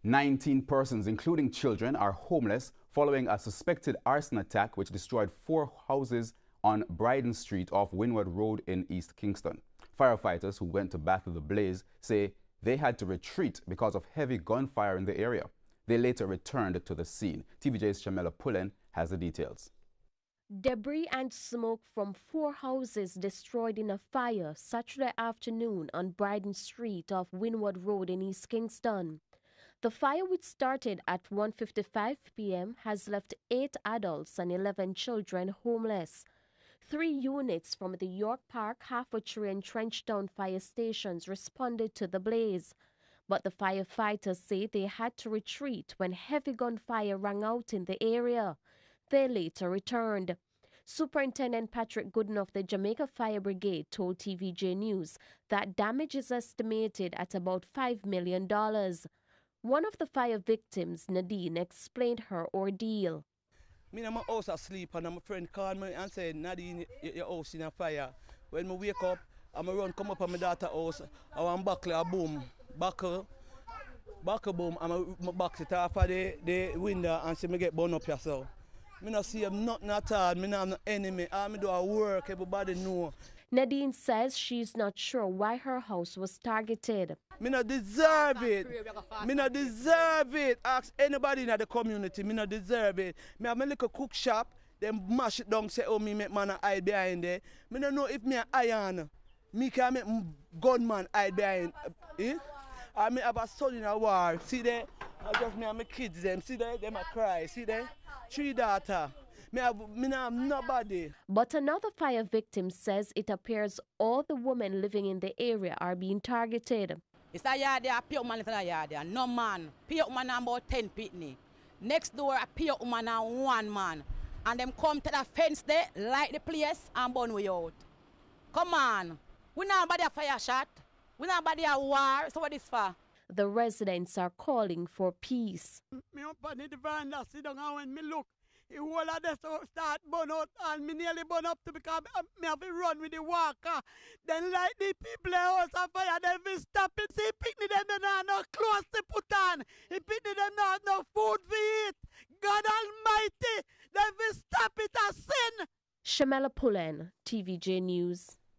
19 persons, including children, are homeless following a suspected arson attack which destroyed 4 houses on Bryden Street off Windward Road in East Kingston. Firefighters who went to battle the blaze say they had to retreat because of heavy gunfire in the area. They later returned to the scene. TVJ's Shamela Pullen has the details. Debris and smoke from 4 houses destroyed in a fire Saturday afternoon on Bryden Street off Windward Road in East Kingston. The fire, which started at 1:55 p.m., has left 8 adults and 11 children homeless. 3 units from the York Park, Halfway and Trenchtown fire stations responded to the blaze, but the firefighters say they had to retreat when heavy gunfire rang out in the area. They later returned. Superintendent Patrick Gooden of the Jamaica Fire Brigade told TVJ News that damage is estimated at about $5 million. One of the fire victims, Nadine, explained her ordeal. Me in my house asleep and my friend called me and said, Nadine, your house in a fire. When I wake up, I'm come up at my daughter's house, I want buckle a boom. Buckle boom, and I box it off of the window and see me get burned up yourself. Me not see nothing at all, me not have no enemy, all me do a work, everybody know. Nadine says she's not sure why her house was targeted. Me not deserve it. Me not deserve it. Ask anybody in the community, me not deserve it. Me have my little cook shop, then mash it down, say, oh, me make man hide behind there. Me don't know if me a iron. Me can make gunman hide behind. I me have a son in a war. See there? I just me and my kids them. See there? Them a cry. See there? 3 daughters. Me not have nobody. But another fire victim says it appears all the women living in the area are being targeted. It's a yard there, a pure man in a yard there. No man. Pure man and about 10 pitney. Next door, a pure man and 1 man. And them come to the fence there, light the place and burn we out. Come on. We not body a fire shot. We not body a war. So what is for? The residents are calling for peace. Me up on the veranda, sit down, and when me look, the whole of this start burn out, and me nearly burn up to because me have to run with the walker. Then like the people house on fire, they will stop it. See, picnic them don't have no clothes to put on. The picnic them don't have no food to eat. God Almighty, they will stop it as sin. Shamela Pullen, TVJ News.